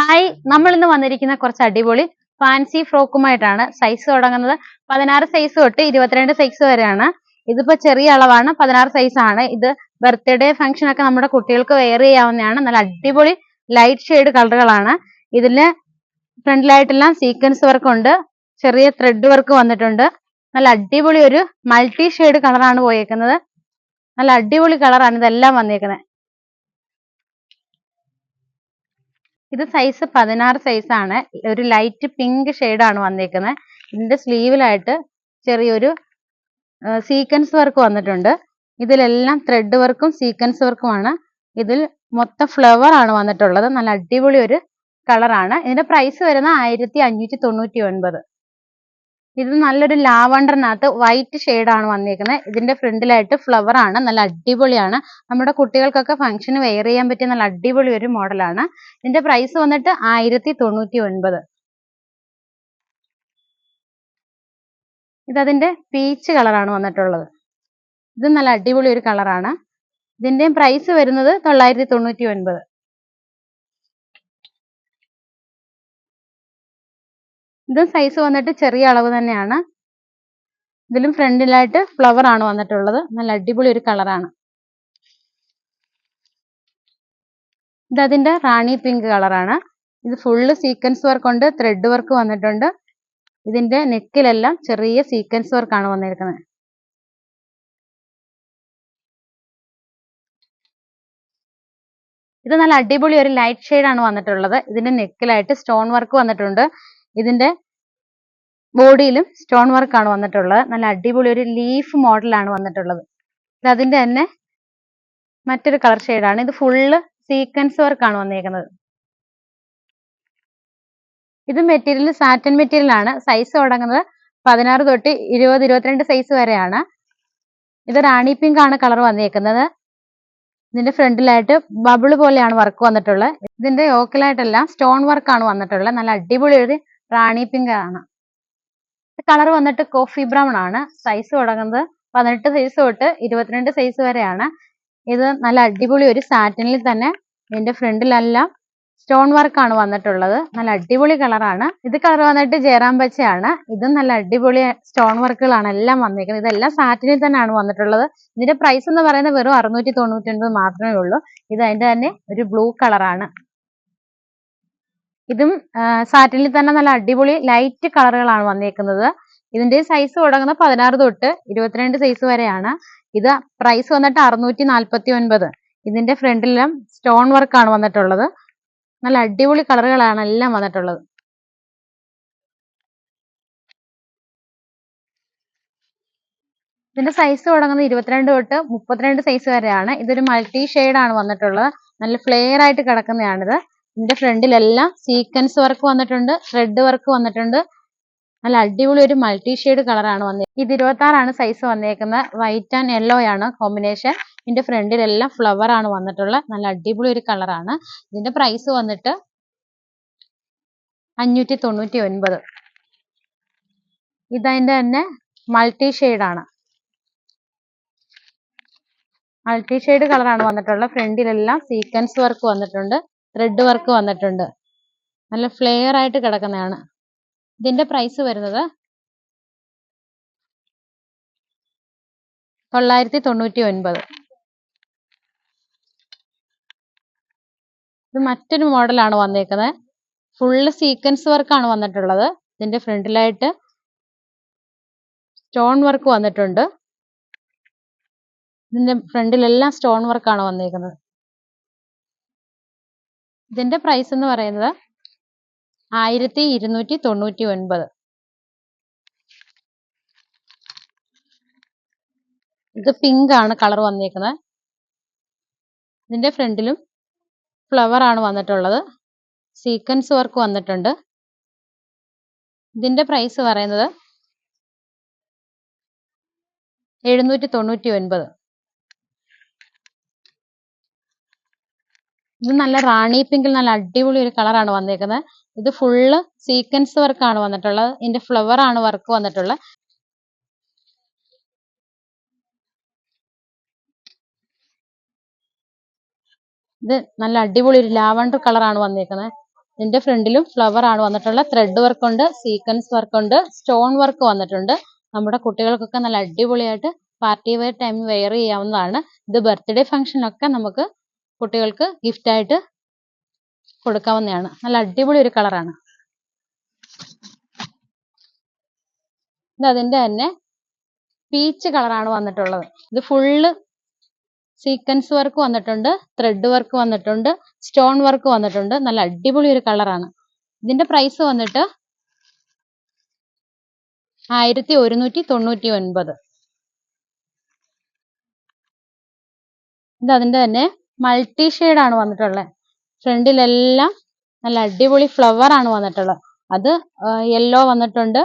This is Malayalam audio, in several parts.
ഹായ്, നമ്മൾ ഇന്ന് വന്നിരിക്കുന്ന കുറച്ച് അടിപൊളി ഫാൻസി ഫ്രോക്കുമായിട്ടാണ്. സൈസ് തുടങ്ങുന്നത് 16 സൈസ് തൊട്ട് 22 സൈസ് വരെയാണ്. ഇതിപ്പോ ചെറിയ അളവാണ്, 16 സൈസ് ആണ്. ഇത് ബർത്ത്ഡേ ഫംഗ്ഷൻ ഒക്കെ നമ്മുടെ കുട്ടികൾക്ക് വെയർ ചെയ്യാവുന്നതാണ്. നല്ല അടിപൊളി ലൈറ്റ് ഷെയ്ഡ് കളറുകളാണ്. ഇതില് ഫ്രണ്ടിലായിട്ടെല്ലാം സീക്വൻസ് വർക്ക് ഉണ്ട്, ചെറിയ ത്രെഡ് വർക്ക് വന്നിട്ടുണ്ട്. നല്ല അടിപൊളി ഒരു മൾട്ടി ഷെയ്ഡ് കളറാണ് പോയേക്കുന്നത്. നല്ല അടിപൊളി കളറാണ് ഇതെല്ലാം വന്നേക്കുന്നത്. ഇത് സൈസ് 16 സൈസ് ആണ്. ഒരു ലൈറ്റ് പിങ്ക് ആണ് വന്നേക്കുന്നത്. ഇതിന്റെ സ്ലീവിലായിട്ട് ചെറിയൊരു സീക്വൻസ് വർക്ക് വന്നിട്ടുണ്ട്. ഇതിലെല്ലാം ത്രെഡ് വർക്കും സീക്വൻസ് വർക്കുമാണ്. ഇതിൽ മൊത്തം ഫ്ലവർ ആണ് വന്നിട്ടുള്ളത്. നല്ല അടിപൊളി ഒരു കളറാണ്. ഇതിന്റെ പ്രൈസ് വരുന്നത് 1599. ഇത് നല്ലൊരു ലാവണ്ടറിനകത്ത് വൈറ്റ് ആണ് വന്നേക്കുന്നത്. ഇതിന്റെ ഫ്രണ്ടിലായിട്ട് ഫ്ലവർ ആണ്. നല്ല അടിപൊളിയാണ്. നമ്മുടെ കുട്ടികൾക്കൊക്കെ ഫംഗ്ഷന് വെയർ ചെയ്യാൻ പറ്റിയ നല്ല അടിപൊളി ഒരു മോഡലാണ്. ഇതിന്റെ പ്രൈസ് വന്നിട്ട് 1099. ഇതതിന്റെ പീച്ച് കളറാണ് വന്നിട്ടുള്ളത്. ഇത് നല്ല അടിപൊളി ഒരു കളറാണ്. ഇതിന്റെയും പ്രൈസ് വരുന്നത് 999. ഇത് സൈസ് വന്നിട്ട് ചെറിയ അളവ് തന്നെയാണ്. ഇതിലും ഫ്രണ്ടിലായിട്ട് ഫ്ലവർ ആണ് വന്നിട്ടുള്ളത്. നല്ല അടിപൊളി ഒരു കളറാണ്. ഇതതിന്റെ റാണി പിങ്ക് കളറാണ്. ഇത് ഫുള്ള് സീക്വൻസ് വർക്ക് ഉണ്ട്, ത്രെഡ് വർക്ക് വന്നിട്ടുണ്ട്. ഇതിന്റെ നെക്കിലെല്ലാം ചെറിയ സീക്വൻസ് വർക്ക് ആണ് വന്നിരിക്കുന്നത്. ഇത് നല്ല അടിപൊളി ഒരു ലൈറ്റ് ഷെയ്ഡ് ആണ് വന്നിട്ടുള്ളത്. ഇതിന്റെ നെക്കിലായിട്ട് സ്റ്റോൺ വർക്ക് വന്നിട്ടുണ്ട്. ഇതിന്റെ ബോഡിയിലും സ്റ്റോൺ വർക്ക് ആണ് വന്നിട്ടുള്ളത്. നല്ല അടിപൊളി ഒരു ലീഫ് മോഡലാണ് വന്നിട്ടുള്ളത്. ഇത് അതിന്റെ തന്നെ മറ്റൊരു കളർ ഷെയ്ഡാണ്. ഇത് ഫുള്ള് സീക്വൻസ് വർക്ക് ആണ് വന്നിരിക്കുന്നത്. ഇത് മെറ്റീരിയൽ സാറ്റൻ മെറ്റീരിയൽ ആണ്. സൈസ് തുടങ്ങുന്നത് 16 തൊട്ട് 20, 22 സൈസ് വരെയാണ്. ഇത് റാണി പിങ്ക് ആണ് കളർ വന്നിരിക്കുന്നത്. ഇതിന്റെ ഫ്രണ്ടിലായിട്ട് ബബിള് പോലെയാണ് വർക്ക് വന്നിട്ടുള്ളത്. ഇതിന്റെ യോക്കിലായിട്ടെല്ലാം സ്റ്റോൺ വർക്ക് ആണ് വന്നിട്ടുള്ളത്. നല്ല അടിപൊളി ഒരു റാണി പിങ്ക് ആണ്. കളർ വന്നിട്ട് കോഫി ബ്രൗൺ ആണ്. സൈസ് തുടങ്ങുന്നത് 18 സൈസ് തൊട്ട് 22 സൈസ് വരെയാണ്. ഇത് നല്ല അടിപൊളി ഒരു സാറ്റനിൽ തന്നെ ഇതിന്റെ ഫ്രണ്ടിലെല്ലാം സ്റ്റോൺ വർക്ക് ആണ് വന്നിട്ടുള്ളത്. നല്ല അടിപൊളി കളറാണ്. ഇത് കളർ വന്നിട്ട് ജയറാം പച്ചയാണ്. ഇതും നല്ല അടിപൊളി സ്റ്റോൺ വർക്കുകളാണ് എല്ലാം വന്നിരിക്കുന്നത്. ഇതെല്ലാം സാറ്റിനിൽ തന്നെയാണ് വന്നിട്ടുള്ളത്. ഇതിന്റെ പ്രൈസ് എന്ന് പറയുന്നത് വെറും 699 മാത്രമേ ഉള്ളൂ. ഇത് അതിന്റെ തന്നെ ഒരു ബ്ലൂ കളറാണ്. ഇതും സാറ്റിനിൽ തന്നെ നല്ല അടിപൊളി ലൈറ്റ് കളറുകളാണ് വന്നിരിക്കുന്നത്. ഇതിന്റെ സൈസ് തുടങ്ങുന്നത് 16 തൊട്ട് 22 സൈസ് വരെയാണ്. ഇത് പ്രൈസ് വന്നിട്ട് 649. ഇതിന്റെ ഫ്രണ്ടിലെല്ലാം സ്റ്റോൺ വർക്ക് ആണ് വന്നിട്ടുള്ളത്. നല്ല അടിപൊളി കളറുകളാണ് എല്ലാം വന്നിട്ടുള്ളത്. ഇതിന്റെ സൈസ് തുടങ്ങുന്നത് 22 തൊട്ട് 32 സൈസ് വരെയാണ്. ഇതൊരു മൾട്ടി ആണ് വന്നിട്ടുള്ളത്. നല്ല ഫ്ലെയർ ആയിട്ട് കിടക്കുന്നതാണിത്. ഇതിന്റെ ഫ്രണ്ടിലെല്ലാം സീക്വൻസ് വർക്ക് വന്നിട്ടുണ്ട്, ത്രെഡ് വർക്ക് വന്നിട്ടുണ്ട്. നല്ല അടിപൊളി ഒരു മൾട്ടി ഷെയ്ഡ് കളറാണ് വന്നിരിക്കുന്നത്. ഇത് 26 ആണ് സൈസ് വന്നേക്കുന്നത്. വൈറ്റ് ആൻഡ് യെല്ലോ ആണ് കോമ്പിനേഷൻ. ഇതിന്റെ ഫ്രണ്ടിലെല്ലാം ഫ്ലവർ ആണ് വന്നിട്ടുള്ളത്. നല്ല അടിപൊളി ഒരു കളറാണ്. ഇതിന്റെ പ്രൈസ് വന്നിട്ട് 599. ഇതതിന്റെ തന്നെ മൾട്ടി ആണ്. മൾട്ടി ഷെയ്ഡ് കളറാണ് വന്നിട്ടുള്ളത്. ഫ്രണ്ടിലെല്ലാം സീക്വൻസ് വർക്ക് വന്നിട്ടുണ്ട്, ത്രെഡ് വർക്ക് വന്നിട്ടുണ്ട്. നല്ല ഫ്ലെയർ ആയിട്ട് കിടക്കുന്നതാണ്. ഇതിന്റെ പ്രൈസ് വരുന്നത് 999. ഇത് മറ്റൊരു മോഡലാണ് വന്നേക്കുന്നത്. ഫുള്ള് സീക്വൻസ് വർക്ക് ആണ് വന്നിട്ടുള്ളത്. ഇതിന്റെ ഫ്രണ്ടിലായിട്ട് സ്റ്റോൺ വർക്ക് വന്നിട്ടുണ്ട്. ഇതിന്റെ ഫ്രണ്ടിലെല്ലാം സ്റ്റോൺ വർക്ക് ആണ് വന്നിരിക്കുന്നത്. ഇതിന്റെ പ്രൈസ് എന്ന് പറയുന്നത് 1299. ഇത് പിങ്ക് ആണ് കളർ വന്നിരിക്കുന്നത്. ഇതിന്റെ ഫ്രണ്ടിലും ഫ്ലവർ ആണ് വന്നിട്ടുള്ളത്. സീക്വൻസ് വർക്ക് വന്നിട്ടുണ്ട്. ഇതിന്റെ പ്രൈസ് പറയുന്നത് 799. ഇത് നല്ല റാണി പിങ്കിൽ നല്ല അടിപൊളി ഒരു കളറാണ് വന്നിരിക്കുന്നത്. ഇത് ഫുള്ള് സീക്വൻസ് വർക്ക് ആണ് വന്നിട്ടുള്ളത്. ഇതിന്റെ ഫ്ലവർ ആണ് വർക്ക് വന്നിട്ടുള്ളത്. ഇത് നല്ല അടിപൊളി ഒരു ലാവണ്ടർ കളറാണ് വന്നിരിക്കുന്നത്. ഇതിന്റെ ഫ്രണ്ടിലും ഫ്ലവർ ആണ് വന്നിട്ടുള്ളത്. ത്രെഡ് വർക്ക് ഉണ്ട്, സീക്വൻസ് വർക്ക് ഉണ്ട്, സ്റ്റോൺ വർക്ക് വന്നിട്ടുണ്ട്. നമ്മുടെ കുട്ടികൾക്കൊക്കെ നല്ല അടിപൊളിയായിട്ട് പാർട്ടി വെയർ ടൈം വെയർ ചെയ്യാവുന്നതാണ്. ഇത് ബർത്ത്ഡേ ഫംഗ്ഷനൊക്കെ നമുക്ക് കുട്ടികൾക്ക് ഗിഫ്റ്റ് ആയിട്ട് കൊടുക്കാവുന്നതാണ്. നല്ല അടിപൊളി ഒരു കളറാണ്. ഇത് അതിന്റെ തന്നെ പീച്ച് കളറാണ് വന്നിട്ടുള്ളത്. ഇത് ഫുള്ള് സീക്വൻസ് വർക്ക് വന്നിട്ടുണ്ട്, ത്രെഡ് വർക്ക് വന്നിട്ടുണ്ട്, സ്റ്റോൺ വർക്ക് വന്നിട്ടുണ്ട്. നല്ല അടിപൊളി ഒരു കളറാണ്. ഇതിന്റെ പ്രൈസ് വന്നിട്ട് 1199. ഇത് അതിന്റെ തന്നെ മൾട്ടി ഷെയ്ഡ് ആണ് വന്നിട്ടുള്ളത്. ഫ്രണ്ടിലെല്ലാം നല്ല അടിപൊളി ഫ്ലവർ ആണ് വന്നിട്ടുള്ളത്. അത് യെല്ലോ വന്നിട്ടുണ്ട്,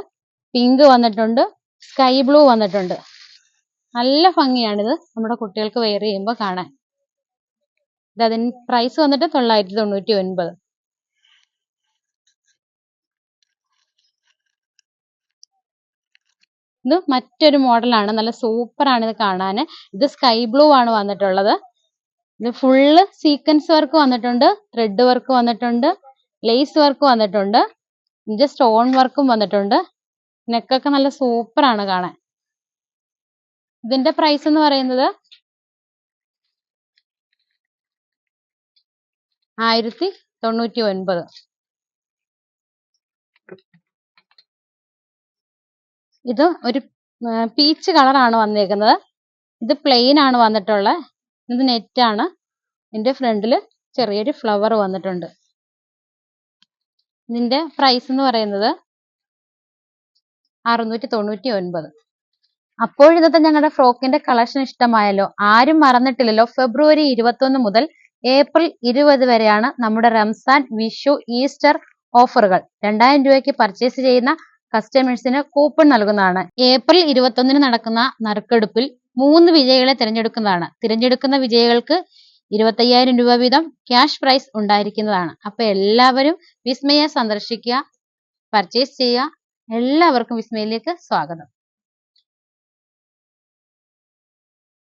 പിങ്ക് വന്നിട്ടുണ്ട്, സ്കൈ ബ്ലൂ വന്നിട്ടുണ്ട്. നല്ല ഭംഗിയാണിത് നമ്മുടെ കുട്ടികൾക്ക് വെയർ ചെയ്യുമ്പോൾ കാണാൻ. ഇത് അതിന് പ്രൈസ് വന്നിട്ട് 999. ഇത് മറ്റൊരു മോഡലാണ്. നല്ല സൂപ്പർ ആണ് ഇത് കാണാൻ. ഇത് സ്കൈ ബ്ലൂ ആണ് വന്നിട്ടുള്ളത്. ഇത് ഫുള്ള് സീക്വൻസ് വർക്ക് വന്നിട്ടുണ്ട്, ത്രെഡ് വർക്ക് വന്നിട്ടുണ്ട്, ലേസ് വർക്ക് വന്നിട്ടുണ്ട്, ഇതിന്റെ സ്റ്റോൺ വർക്കും വന്നിട്ടുണ്ട്. നെക്കൊക്കെ നല്ല സൂപ്പർ ആണ് കാണാൻ. ഇതിന്റെ പ്രൈസ് എന്ന് പറയുന്നത് 1099. ഇത് ഒരു പീച്ച് കളറാണ് വന്നേക്കുന്നത്. ഇത് പ്ലെയിൻ ആണ് വന്നിട്ടുള്ളത്. ഇത് നെറ്റ് ആണ്. ഇതിന്റെ ഫ്രണ്ടിൽ ചെറിയൊരു ഫ്ലവർ വന്നിട്ടുണ്ട്. ഇതിന്റെ പ്രൈസ് എന്ന് പറയുന്നത് 699. അപ്പോൾ ഇന്നത്തെ ഞങ്ങളുടെ ഫ്രോക്കിന്റെ കളക്ഷൻ ഇഷ്ടമായല്ലോ? ആരും മറന്നിട്ടില്ലല്ലോ, ഫെബ്രുവരി 21 മുതൽ ഏപ്രിൽ 20 വരെയാണ് നമ്മുടെ റംസാൻ, വിഷു, ഈസ്റ്റർ ഓഫറുകൾ. 2000 രൂപയ്ക്ക് പർച്ചേസ് ചെയ്യുന്ന കസ്റ്റമേഴ്സിന് കൂപ്പൺ നൽകുന്നതാണ്. ഏപ്രിൽ 21 നടക്കുന്ന നറുക്കെടുപ്പിൽ 3 വിജയികളെ തിരഞ്ഞെടുക്കുന്നതാണ്. തിരഞ്ഞെടുക്കുന്ന വിജയികൾക്ക് 25,000 രൂപ വീതം ക്യാഷ് പ്രൈസ് ഉണ്ടായിരിക്കുന്നതാണ്. അപ്പൊ എല്ലാവരും വിസ്മയെ സന്ദർശിക്കുക, പർച്ചേസ് ചെയ്യുക. എല്ലാവർക്കും വിസ്മയിലേക്ക് സ്വാഗതം.